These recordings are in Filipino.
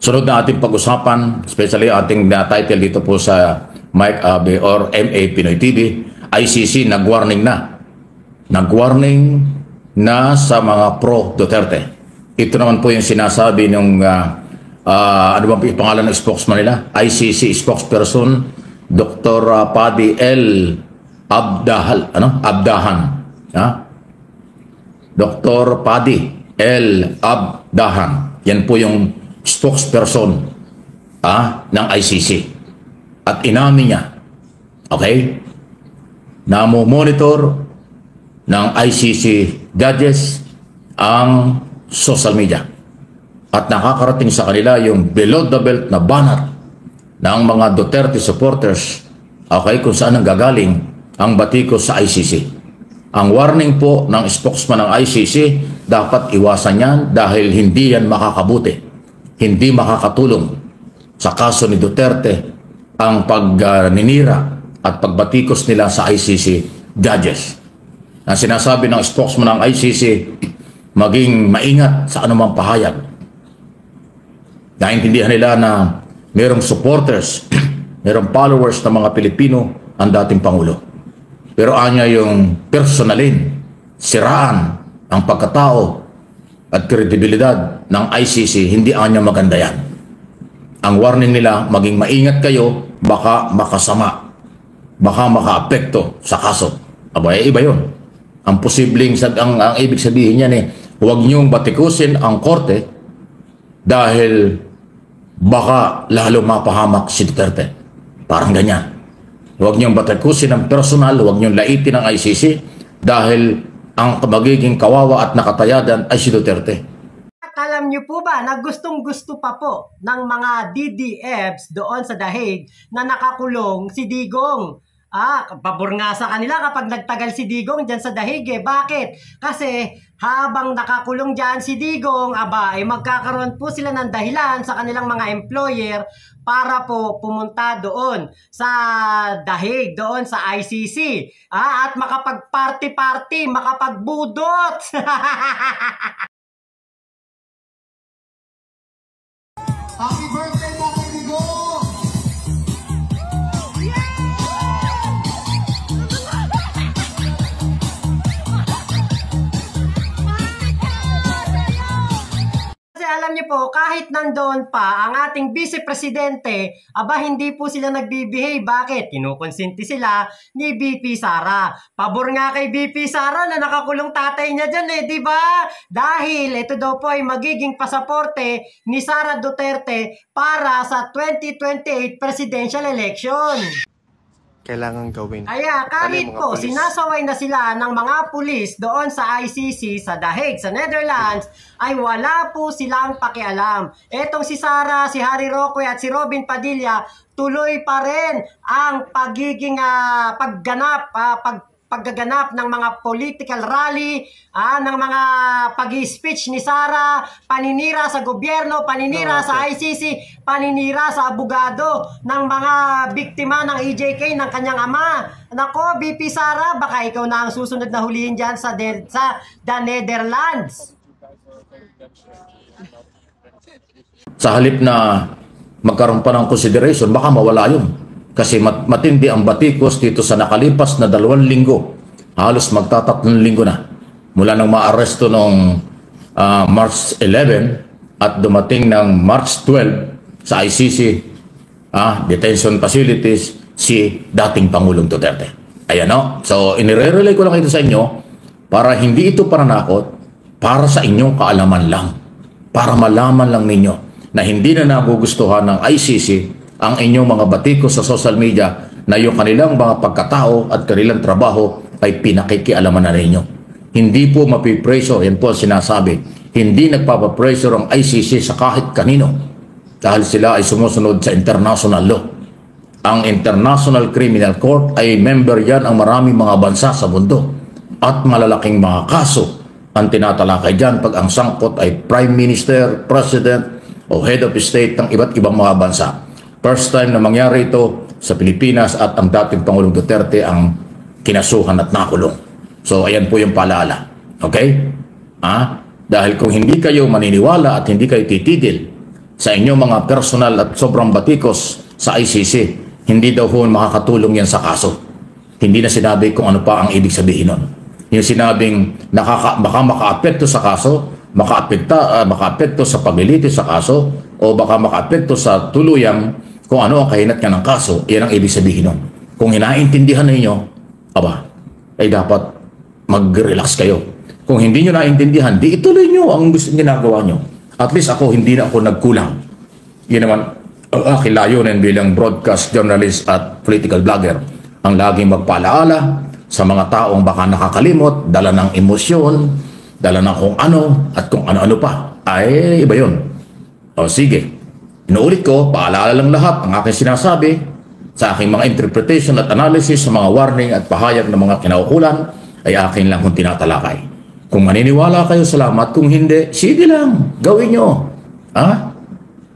Sunod na ating pag-usapan, especially ating title dito po sa Mike Abe or MA Pinoy TV, ICC nag-warning na. Nag-warning na sa mga pro-Duterte. Ito naman po yung sinasabi ng ano bang pangalan ng spokesman nila? ICC spokesperson Dr. Paddy L. Abdahan. Dr. Paddy L. Abdahan. Yan po yung spokesperson ng ICC. At inamin niya, okay, na monitor ng ICC judges ang social media. At nakakarating sa kanila yung below the belt na banner ng mga Duterte supporters, okay, kung saan ang gagaling ang batikos sa ICC. Ang warning po ng spokesman ng ICC, dapat iwasan yan dahil hindi yan makakabuti. Hindi makakatulong sa kaso ni Duterte ang pagninira at pagbatikos nila sa ICC judges. Ang sinasabi ng spokesman ng ICC, maging maingat sa anumang pahayag. Naintindihan nila na mayroong supporters, mayroong followers ng mga Pilipino ang dating Pangulo. Pero anya yung personalin, siraan ang pagkatao at kredibilidad ng ICC, hindi anya maganda yan. Ang warning nila, maging maingat kayo, baka makasama, baka makaapekto sa kaso. Abay, iba yun. Ang posibleng, ang ibig sabihin niyan huwag niyong batikusin ang korte dahil baka lalo mapahamak si Duterte. Parang ganyan. Huwag niyong batikusin ang personal, huwag niyong laitin ang ICC dahil ang magiging kawawa at nakatayadan ay si Duterte. Alam niyo po ba na gustong-gusto pa po ng mga DDFs doon sa The Hague na nakakulong si Digong? Pabor nga sa kanila kapag nagtagal si Digong dyan sa The Hague. Bakit? Kasi habang nakakulong dyan si Digong, ay magkakaroon po sila ng dahilan sa kanilang mga employer para po pumunta doon sa The Hague, doon sa ICC. At makapag-party-party, makapagbudot. Happy birthday, Tatay Digong! Kasi alam niyo po, kahit nandoon pa ang ating Vice Presidente, hindi po sila nagbibihave. Bakit? Kinukonsinti sila ni VP Sara. Pabor nga kay VP Sara na nakakulong tatay niya dyan di ba? Dahil ito daw po ay magiging pasaporte ni Sara Duterte para sa 2028 presidential election. Kailangan gawin. Kahit po sinasaway na sila ng mga pulis doon sa ICC sa The Hague, sa Netherlands, ay wala po silang pakialam. Etong si Sara, si Harry Roque at si Robin Padilla, tuloy pa rin ang pagiging paggaganap ng mga political rally, ng mga pag-speech ni Sara, paninira sa gobyerno, paninira sa ICC, paninira sa abogado ng mga biktima ng EJK ng kanyang ama. Nako, VP Sara, baka ikaw na ang susunod na hulihin dyan sa The Netherlands. Sa halip na magkaroon pa ng consideration, baka mawala yun. Kasi matindi ang batikos dito sa nakalipas na 2 linggo. Halos magtatatlong linggo na. Mula nang maaresto noong March 11 at dumating ng March 12 sa ICC detention facilities si dating Pangulong Duterte. Ayan So, inire-relay ko lang ito sa inyo para hindi ito pananakot, para sa inyong kaalaman lang. Para malaman lang ninyo na hindi na nagugustuhan ng ICC ang inyong mga batikos sa social media na yung kanilang mga pagkatao at kanilang trabaho ay pinakikialaman na ninyo. Hindi po mapipreso, yan po sinasabi, hindi nagpapapreso ang ICC sa kahit kanino dahil sila ay sumusunod sa international law. Ang International Criminal Court ay member yan ang maraming mga bansa sa mundo at malalaking mga kaso ang tinatalakay dyan pag ang sangkot ay Prime Minister, President o Head of State ng iba't ibang mga bansa. First time na mangyari ito sa Pilipinas at ang dating Pangulong Duterte ang kinasuhan at nakulong. So, ayan po yung paalala. Okay? Dahil kung hindi kayo maniniwala at hindi kayo titigil sa inyong mga personal at sobrang batikos sa ICC, hindi daw ho makakatulong yan sa kaso. Hindi na sinabi kung ano pa ang ibig sabihin nun. Yung sinabing baka makaapekto sa kaso, makaapekto sa paglilitis sa kaso, o baka makaapekto sa tuluyang kung ano ang kahinat nga ng kaso, yan ang ibig sabihin nun. Kung hinaintindihan ninyo, ay dapat mag-relax kayo. Kung hindi nyo naintindihan, di ituloy nyo ang gusto ginagawa nyo. At least ako, hindi na ako nagkulang. Yun naman, ang aking layunin bilang broadcast journalist at political blogger, ang laging magpaalaala sa mga taong baka nakakalimot, dala ng emosyon, dala ng kung ano, at kung ano-ano pa. Ay, iba yun. O sige, inuulit ko, paalala lang lahat ang aking sinasabi sa aking mga interpretation at analysis sa mga warning at pahayag ng mga kinaukulan ay akin lang kung tinatalakay. Kung maniniwala kayo, salamat. Kung hindi, sige lang. Gawin nyo.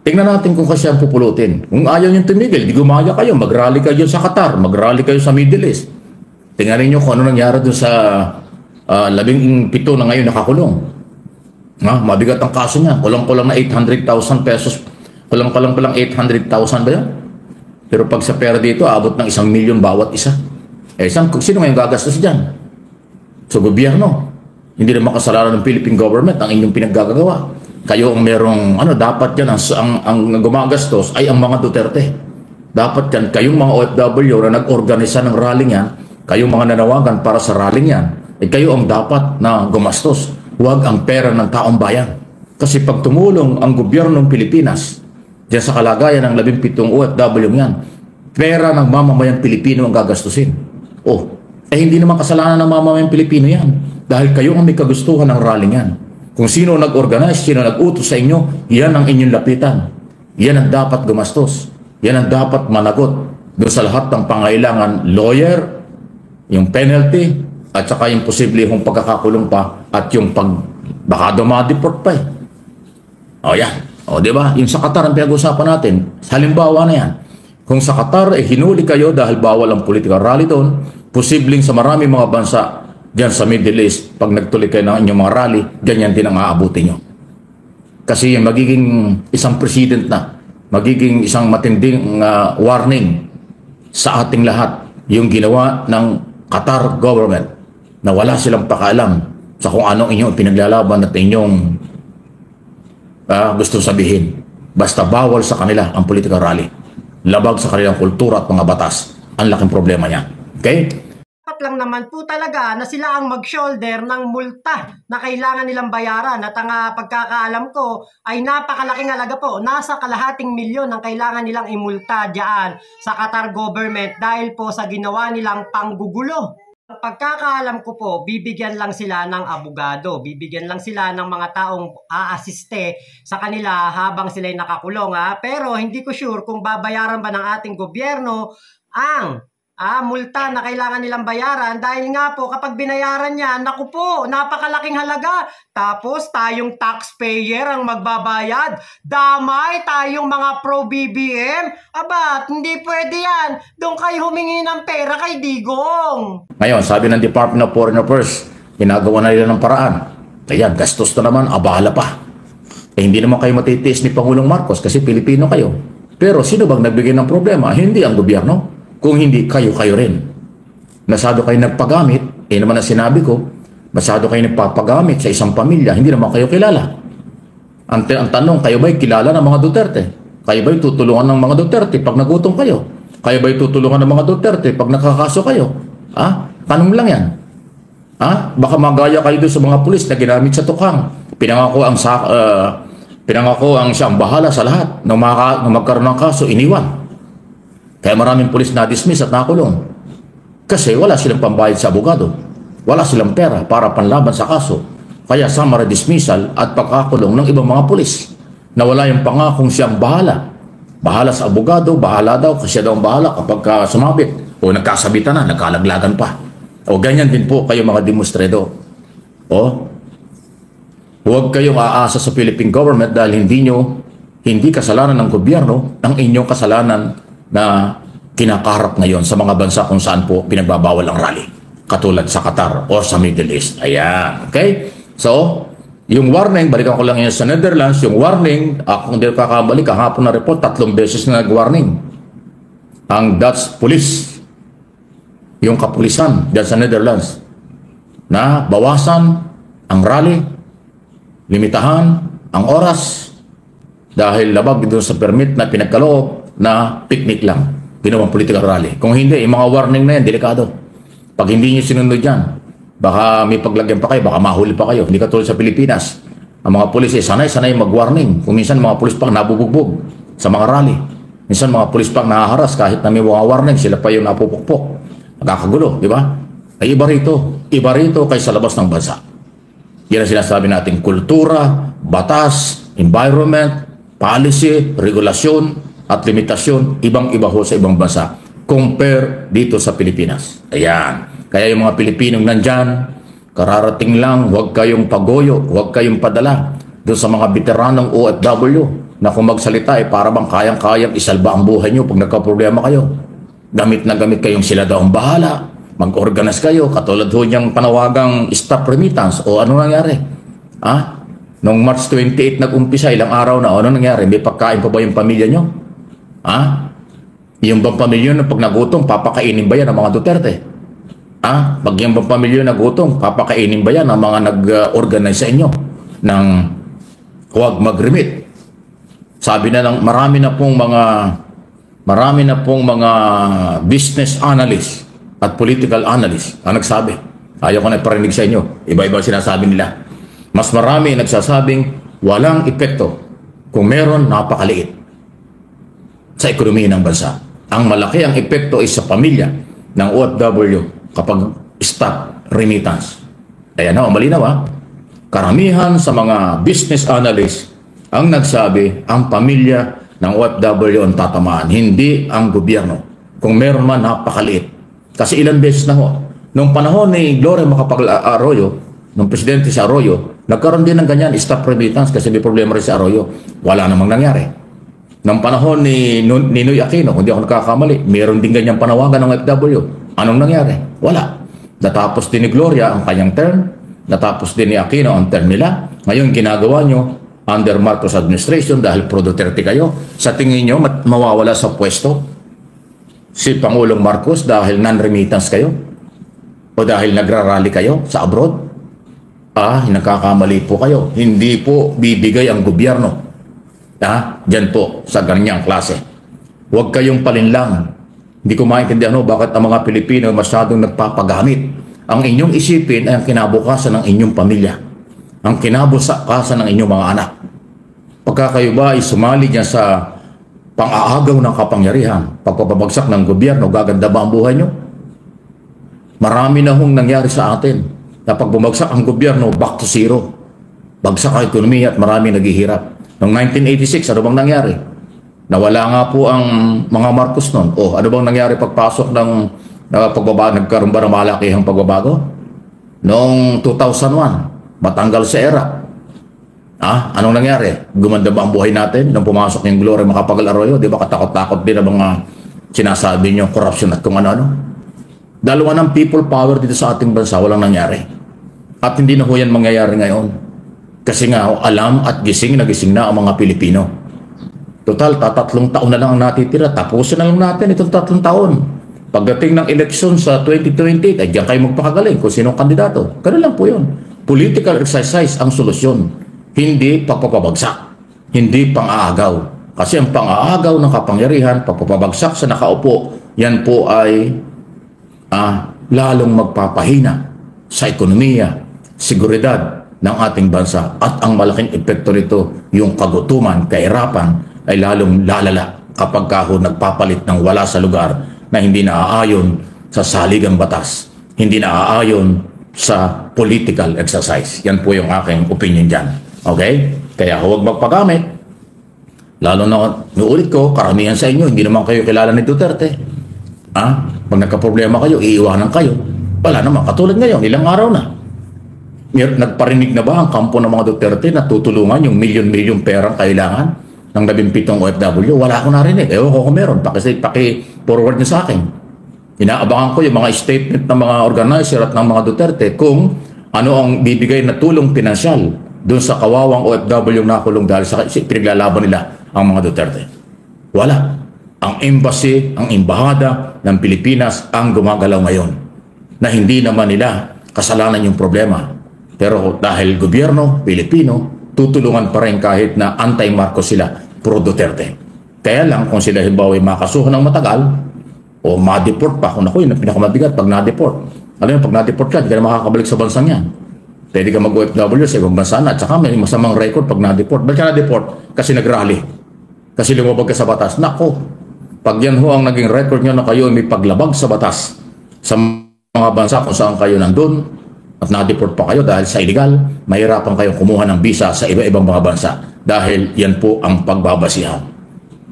Tingnan natin kung kasi ang pupulutin. Kung ayaw nyo tumigil, di gumaya kayo. Mag-rally kayo sa Qatar. Mag-rally kayo sa Middle East. Tingnan ninyo kung ano nangyari doon sa 17 na ngayon nakakulong. Mabigat ang kaso niya. Kulang-kulang na 800,000 pesos. Kulang-kulang palang 800,000 ba yan? Pero pag sa pera dito, abot ng 1 milyon bawat isa. Sino ngayon gagastos dyan? So, gobyerno. Hindi naman kasalanan ng Philippine government ang inyong pinaggagawa. Kayo ang merong, dapat yan, ang gumagastos ay ang mga Duterte. Dapat yan, kayong mga OFW na nag-organisa ng rallying yan, kayong mga nanawagan para sa rallying yan, kayo ang dapat na gumastos. Huwag ang pera ng taong bayan. Kasi pag tumulong ang gobyernong Pilipinas, diyan sa kalagayan ng 17 OFW yan, pera ng mamamayang Pilipino ang gagastusin. Hindi naman kasalanan ng mamamayang Pilipino yan. Dahil kayo ang may kagustuhan ng rally yan. Kung sino nag-organize, sino nag-utos sa inyo, yan ang inyong lapitan. Yan ang dapat gumastos. Yan ang dapat managot doon sa lahat ng pangailangan, lawyer, yung penalty, at saka yung posible yung pagkakakulong pa, at yung baka dumadeport pa yan. Di ba? Yung sa Qatar ang pinag-usapan natin, halimbawa na yan. Kung sa Qatar, hinuli kayo dahil bawal ang political rally doon, posibleng sa maraming mga bansa diyan sa Middle East, pag nagtuloy kayo ng inyong mga rally, ganyan din ang aabutin nyo. Kasi yung magiging isang president na, magiging isang matinding warning sa ating lahat, yung ginawa ng Qatar government, na wala silang pakaalam sa kung anong inyong pinaglalaban at inyong gusto sabihin. Basta bawal sa kanila ang political rally. Labag sa kanilang kultura at mga batas. Ang laking problema niya. Okay? Lang naman po talaga na sila ang mag-shoulder ng multa na kailangan nilang bayaran at ang pagkakaalam ko ay napakalaking halaga po. Nasa kalahating milyon ang kailangan nilang imulta diyan sa Qatar government dahil po sa ginawa nilang panggugulo. Ang pagkakaalam ko po, bibigyan lang sila ng abogado, bibigyan lang sila ng mga taong aasiste sa kanila habang sila'y nakakulong. Pero hindi ko sure kung babayaran ba ng ating gobyerno ang multa na kailangan nilang bayaran dahil nga po kapag binayaran niya, naku po, napakalaking halaga. Tapos tayong taxpayer ang magbabayad. Damay tayong mga pro-BBM. Hindi pwede yan. Doon kayo humingi ng pera kay Digong. Ngayon, sabi ng Department of Foreign Affairs, ginagawa na nila ng paraan. Ayan, gastos na naman, abala pa. Hindi naman kayo matitiis ni Pangulong Marcos kasi Pilipino kayo. Pero sino bang nagbigay ng problema? Hindi ang gobyerno. Kung hindi, kayo rin. Masyado kayo nagpagamit, naman ang sinabi ko, masyado kayo nagpapagamit sa isang pamilya, hindi naman kayo kilala. Ang tanong, kayo ba'y kilala ng mga Duterte? Kayo ba'y tutulungan ng mga Duterte pag nagutom kayo? Kayo ba'y tutulungan ng mga Duterte pag nakakaso kayo? Tanong lang yan. Baka magaya kayo doon sa mga pulis na ginamit sa tukang. Pinangako ang siyang bahala sa lahat. Nung magkaroon ng kaso, iniwan. Kaya maraming pulis na-dismiss at nakulong. Kasi wala silang pambayad sa abogado. Wala silang pera para panlaban sa kaso. Kaya summary dismissal at pagkakulong ng ibang mga pulis. Na wala yung pangakong siyang bahala. Bahala sa abogado, bahala daw kasi daw ang bahala kapag sumabit. O nagkasabitan na, nagkalaglagan pa. O ganyan din po kayo mga demonstrador. Huwag kayong aasa sa Philippine government dahil hindi kasalanan ng gobyerno ang inyong kasalanan na kinakaharap ngayon sa mga bansa kung saan po pinagbabawal ang rally. Katulad sa Qatar o sa Middle East. Ayan. Okay? So, Yung warning, balikan ko lang yan sa Netherlands, yung warning, kung hindi kakamali, kahapon na report, 3 beses na nag-warning. Ang Dutch police, yung kapulisan dyan sa Netherlands, na bawasan ang rally, limitahan ang oras, dahil labag doon sa permit na pinagkaloob na picnic lang, ginawang political rally. Kung hindi, yung mga warning na yan, delikado. Pag hindi nyo sinunod yan, baka may paglagyan pa kayo, baka mahuli pa kayo. Hindi katulad sa Pilipinas. Ang mga pulis sanay mag-warning. Kung minsan mga pulis pang nabubugbog sa mga rally. Minsan mga pulis pang nahaharas kahit na may mga warning, sila pa yung napupukpok. Magkakagulo, di ba? Ay iba rito kaysa labas ng bansa. Yan ang sinasabi natin, kultura, batas, environment, policy, regulasyon, at limitasyon, ibang-iba ho sa ibang bansa. Compare dito sa Pilipinas. Ayan. Kaya yung mga Pilipinong nandyan, kararating lang, huwag kayong pagoyo, huwag kayong padala doon sa mga veteranong OFW na kung magsalita para bang kayang-kayang isalba ang buhay nyo pag nagka-problema kayo. Gamit na gamit kayong sila daw ang bahala. Mag-organize kayo, katulad ho niyang panawagang stop remittance o ano nangyari? Noong March 28 nag-umpisa, ilang araw na, ano nangyari? May pagkain pa ba yung pamilya nyo? Yung bang pamilya na pag nagutom, papakainin ba yan ng mga Duterte? Pag yung bang pamilya na gutom, papakainin ba yan ng mga nag-organize sa inyo ng huwag mag-remit? Sabi na lang, marami na pong mga business analyst at political analyst ang nagsabi. Ayaw ko na parinig sa inyo. Iba-iba sinasabi nila. Mas marami nagsasabing walang epekto kung meron napakaliit sa ekonomiya ng bansa. Ang malaki ang epekto ay sa pamilya ng OFW kapag stop remittance. Kaya na, malinaw karamihan sa mga business analysts ang nagsabi ang pamilya ng OFW ang tatamaan, hindi ang gobyerno. Kung meron man, napakaliit. Kasi ilang beses na ho. Noong panahon ni Gloria Macapagal-Arroyo, nung presidente si Arroyo, nagkaroon din ng ganyan, stop remittance kasi may problema rin si Arroyo. Wala namang nangyari. Noong panahon ni Ninoy Aquino, kung di ako nakakamali, meron din ganyang panawagan ng OFW. Anong nangyari? Wala. Natapos din ni Gloria ang kanyang term, natapos din ni Aquino ang term nila. Ngayon, ginagawa nyo under Marcos administration dahil pro-Duterte kayo. Sa tingin nyo, mawawala sa pwesto si Pangulong Marcos dahil non-remittance kayo? O dahil nagrarally kayo sa abroad? Nakakamali po kayo. Hindi po bibigay ang gobyerno. Diyan po sa ganyang klase. Huwag kayong palinlang. Hindi ko maintindihan bakit ang mga Pilipino masyadong nagpapagamit. Ang inyong isipin ay ang kinabukasan ng inyong pamilya. Ang kinabukasan ng inyong mga anak. Pagka kayo ba ay sumali dyan sa pang-aagaw ng kapangyarihan, pagpapabagsak ng gobyerno, gaganda ba ang buhay nyo? Marami na hong nangyari sa atin na pag bumagsak ang gobyerno, back to zero. Bagsak ang ekonomiya at marami naghihirap. Noong 1986, ano bang nangyari? Nawala nga po ang mga Marcos noon. Ano bang nangyari pagpasok ng pagbabago? Nagkaroon ba ng malakihang pagbabago? Noong 2001, matanggal sa era. Anong nangyari? Gumanda ba ang buhay natin nung pumasok yung Gloria Macapagal-Arroyo? Di ba katakot-takot din ang mga sinasabi nyo, corruption at kung ano-ano? Dalawa ng people power dito sa ating bansa, walang nangyari. At hindi na ho yan mangyayari ngayon. Kasi nga, alam at gising na ang mga Pilipino. Total, 3 taon na lang ang natitira. Tapusin na lang natin itong 3 taon. Pagdating ng eleksyon sa 2028, ay diyan kayo magpakagaling kung sinong kandidato. Ganun lang po yun. Political exercise ang solusyon. Hindi pagpapabagsak. Hindi pang-aagaw. Kasi ang pang-aagaw ng kapangyarihan, pagpapabagsak sa nakaupo, yan po ay lalong magpapahina sa ekonomiya, seguridad ng ating bansa. At ang malaking epekto nito, yung kagutuman, kahirapan, ay lalong lalala kapag nagpapalit ng wala sa lugar na hindi naaayon sa saligang batas, hindi naaayon sa political exercise. Yan po yung aking opinion dyan. Okay? Kaya huwag magpagamit. Lalo na, nuulit ko, karamihan sa inyo, hindi naman kayo kilala ni Duterte. Pag nagka-problema kayo, iiwanan kayo. Wala naman. Katulad ngayon, ilang araw na. Nagparinig na ba ang kampo ng mga Duterte na tutulungan yung milyon-milyon perang kailangan ng 17 OFW? Wala akong narinig. Ewan ko kung meron. Paki-forward niyo sa akin. Inaabangan ko yung mga statement ng mga organizer at ng mga Duterte kung ano ang bibigay na tulong pinansyal doon sa kawawang OFW yung nakulong dahil sa pinaglalaban nila ang mga Duterte? Wala. Ang embassy, ang embahada ng Pilipinas ang gumagalaw ngayon na hindi naman nila kasalanan yung problema. Pero dahil gobyerno, Pilipino, tutulungan pa rin kahit na anti-Marcos sila, pro-Duterte. Kaya lang kung sila halimbawa ay makasuhan ng matagal o ma-deport pa, kung ako yun ang pinakamabigat pag na-deport. Alam mo, pag na-deport ka, hindi ka na makakabalik sa bansang yan. Pwede ka mag-OFW sa ibang bansa na at saka may masamang record pag na-deport. Ba't ka na-deport? Kasi nag-rally. Kasi lumabag ka sa batas. Nako, pag yan ho ang naging record nyo na kayo may paglabag sa batas sa mga bansa kung saan kayo nandun at na-deport pa kayo dahil sa illegal, mahirapan kayong kumuha ng visa sa iba-ibang mga bansa dahil yan po ang pagbabasihan.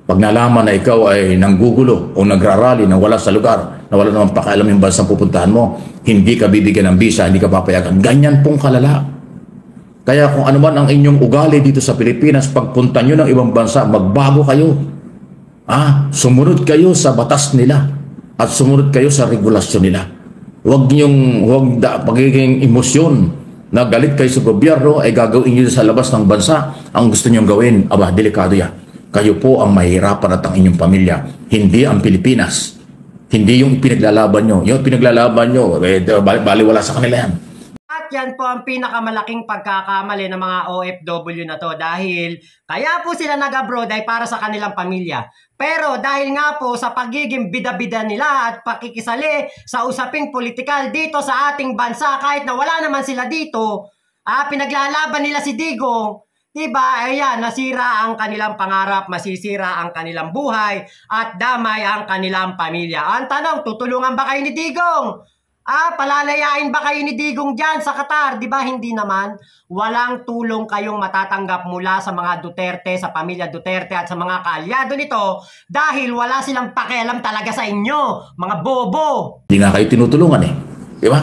Pag nalaman na ikaw ay nanggugulo o nagrarally nang wala sa lugar, na wala namang pakialam yung bansang pupuntahan mo, hindi ka bibigyan ng visa, hindi ka papayagan. Ganyan pong kalala. Kaya kung ano man ang inyong ugali dito sa Pilipinas, pagpunta nyo ng ibang bansa, magbago kayo. Sumunod kayo sa batas nila at sumunod kayo sa regulasyon nila. Huwag pagiging emosyon na galit kayo sa gobyerno ay gagawin nyo sa labas ng bansa ang gusto nyo gawin. Aba, delikado yan. Kayo po ang mahirapan at ang inyong pamilya. Hindi ang Pilipinas. Hindi yung pinaglalaban nyo. Yung pinaglalaban nyo, baliwala sa kanila yan. At yan po ang pinakamalaking pagkakamali ng mga OFW na to dahil kaya po sila nag-abroad ay para sa kanilang pamilya. Pero dahil nga po sa pagiging bida-bida nila at pakikisali sa usaping politikal dito sa ating bansa kahit na wala naman sila dito, pinaglalaban nila si Digong, diba? Ayan, nasira ang kanilang pangarap, masisira ang kanilang buhay at damay ang kanilang pamilya. Ang tanong, tutulungan ba kayo ni Digong? Palalayain ba kayo ni Digong dyan sa Qatar? Di ba hindi naman? Walang tulong kayong matatanggap mula sa mga Duterte, sa pamilya Duterte at sa mga kaalyado nito dahil wala silang pakialam talaga sa inyo, mga bobo. Hindi nga kayo tinutulungan eh. Di ba?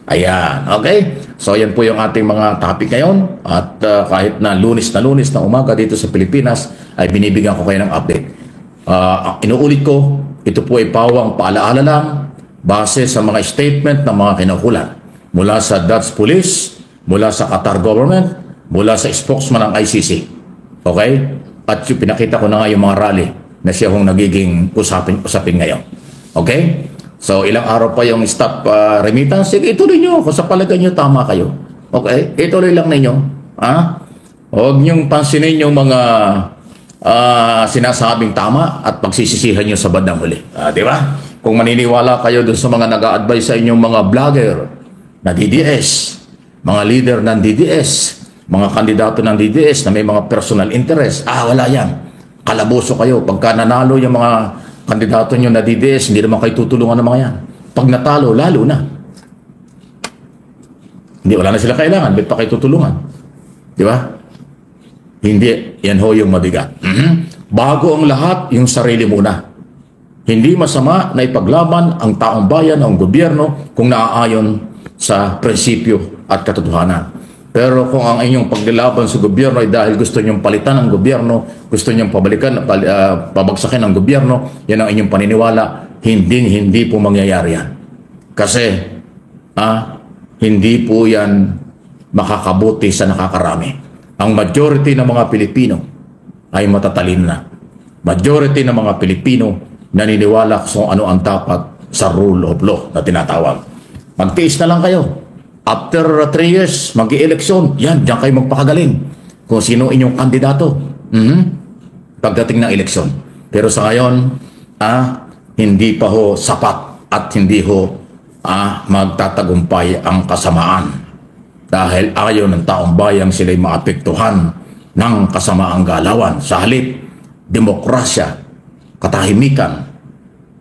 Ayan, okay? So yan po yung ating mga topic ngayon at kahit na lunes na umaga dito sa Pilipinas ay binibigyan ko kayo ng update. Inuulit ko, ito po ay pawang paalaala lang base sa mga statement ng mga kinaukulan mula sa Dutch Police, mula sa Qatar government, mula sa spokesman ng ICC. Okay? At yung pinakita ko na nga yung mga rally na siya hong nagiging usapin ngayon. Okay? So ilang araw pa yung stop remittance. Sige, ituloy nyo. Kung sa palagay nyo, tama kayo. Okay? Ituloy lang ninyo. Huwag nyong pansinin yung mga sinasabing tama at pagsisisihan nyo sa bandang huli. Di ba? Kung maniniwala kayo dun sa mga nag-a-advise sa inyong mga vlogger na DDS, mga leader ng DDS, mga kandidato ng DDS na may mga personal interest, wala yan. Kalaboso kayo. Pagka nanalo yung mga kandidato nyo na DDS, hindi naman kayo tutulungan ng mga yan. Pag natalo, lalo na. Hindi, wala na sila kailangan. Ba't pa kayo tutulungan? Di ba? Hindi. Yan ho yung mabigat. Bago ang lahat, yung sarili muna. Hindi masama na ipaglaban ang taong bayan, ang gobyerno, kung naaayon sa prinsipyo at katotohanan. Pero kung ang inyong paglalaban sa gobyerno ay dahil gusto nyong palitan ang gobyerno, gusto nyong pabagsakin ang gobyerno, yan ang inyong paniniwala, hindi po mangyayari yan. Kasi, hindi po yan makakabuti sa nakakarami. Ang majority ng mga Pilipino ay matatalino na. Majority ng mga Pilipino naniniwala kung ano ang dapat sa rule of law na tinatawag. Magtiis na lang kayo. After 3 years, mag-i-eleksyon, yan, diyan kayo magpakagaling kung sino inyong kandidato. Pagdating ng eleksyon. Pero sa ngayon, hindi pa ho sapat at hindi ho magtatagumpay ang kasamaan. Dahil ayaw ng taong bayang sila'y maapektuhan ng kasamaang galawan. Sa halip, demokrasya, katahimikan,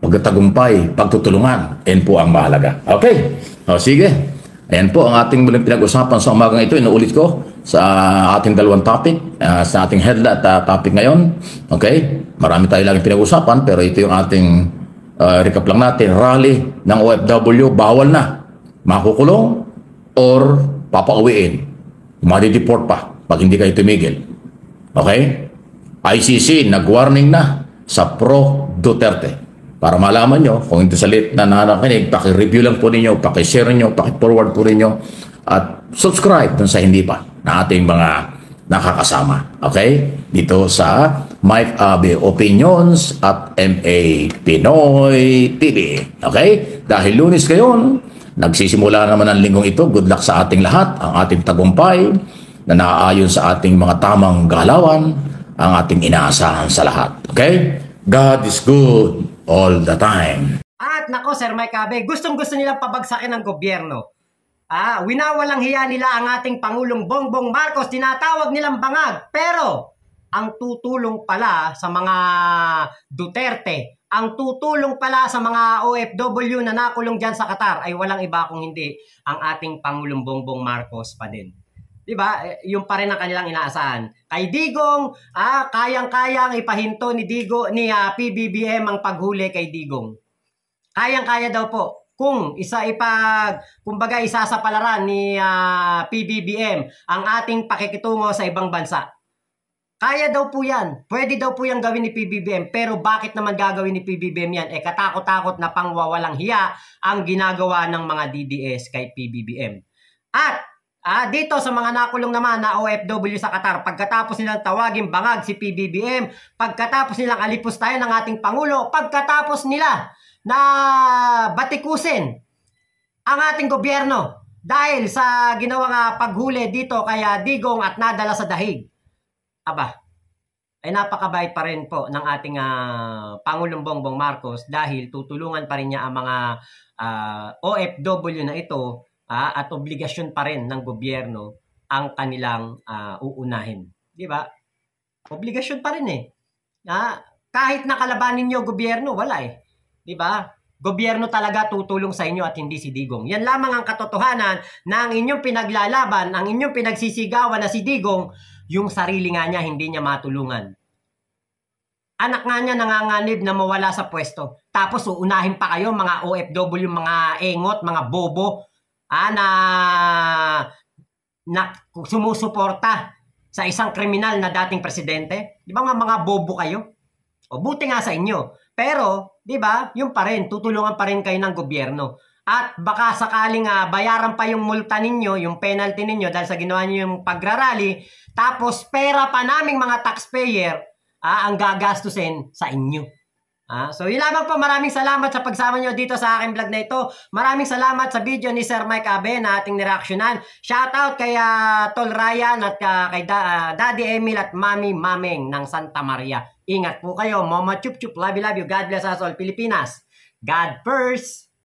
pagtatagumpay, pagtutulungan, yan po ang mahalaga. Okay? Sige. Ayan po ang ating muling pinag-usapan sa umagang ito. Inuulit ko sa ating dalawang topic, sa ating headline topic ngayon. Okay? Marami tayo laging pinag-usapan, pero ito yung ating recap lang natin. Rally ng OFW, bawal na. Makukulong or papauwiin. Madi-deport pa pag hindi kayo tumigil. Okay? ICC, nag-warning na sa pro-Duterte. Para malaman nyo, kung hindi salit na nanakinig, paki-review lang po ninyo, paki-share nyo, paki-forward po ninyo, at subscribe dun sa hindi pa. na ating mga nakakasama. Okay? Dito sa Mike Abe Opinions at MA Pinoy TV. Okay? Dahil Lunes ngayon, nagsisimula naman ang linggong ito. Good luck sa ating lahat, ang ating tagumpay na naaayon sa ating mga tamang galawan, ang ating inaasahan sa lahat. Okay? God is good all the time. At nako, Sir Mike Abe, gustong-gusto nilang pabagsakin ng gobyerno. Winawalang hiya nila ang ating Pangulong Bongbong Marcos, tinatawag nilang bangag. Pero, ang tutulong pala sa mga Duterte, ang tutulong pala sa mga OFW na nakulong dyan sa Qatar ay walang iba kung hindi ang ating Pangulong Bongbong Marcos pa din. Diba? Yung pa rin ang kanilang inaasahan. Kay Digong, kayang-kayang ipahinto ni PBBM ang paghuli kay Digong. Kayang-kaya daw po. Kung kumbaga isasapalaran ni PBBM ang ating pakikitungo sa ibang bansa. Kaya daw po yan. Pwede daw po yan gawin ni PBBM. Pero bakit naman gagawin ni PBBM yan? Katakot-takot na pangwawalang hiya ang ginagawa ng mga DDS kay PBBM. At dito sa mga nakulong naman na OFW sa Qatar, pagkatapos nilang tawagin bangag si PBBM, pagkatapos nilang alipustayan ng ating Pangulo, pagkatapos nila na batikusin ang ating gobyerno dahil sa ginawang paghuli dito kaya Digong at nadala sa dahig. Ay napakabait pa rin po ng ating Pangulong Bongbong Marcos dahil tutulungan pa rin niya ang mga OFW na ito at obligasyon pa rin ng gobyerno ang kanilang uunahin. Di ba? Obligasyon pa rin kahit nakalabanin niyo gobyerno, wala Di ba? Gobyerno talaga tutulong sa inyo at hindi si Digong. Yan lamang ang katotohanan na ang inyong pinaglalaban, ang inyong pinagsisigawan na si Digong, yung sarili nga niya hindi niya matulungan. Anak nga niya nanganganib na mawala sa pwesto. Tapos uunahin pa kayo mga OFW, mga engot, mga bobo, na sumusuporta sa isang kriminal na dating presidente. Di ba mga bobo kayo? O buti nga sa inyo. Pero, di ba, yung pa rin, tutulungan pa rin kayo ng gobyerno. At baka sakaling bayaran pa yung multa ninyo, yung penalty ninyo dahil sa ginawa nyo yung pagrarally, tapos pera pa naming mga taxpayer ang gagastusin sa inyo. So yun lamang po, maraming salamat sa pagsama nyo dito sa aking vlog na ito. Maraming salamat sa video ni Sir Mike Abe na ating nireaksyonan. Shoutout kay Tol Ryan at kay Daddy Emil at Mami Mameng ng Santa Maria. Ingat po kayo. Mama Chup Chup. Love you, love you. God bless us all. Pilipinas. God first.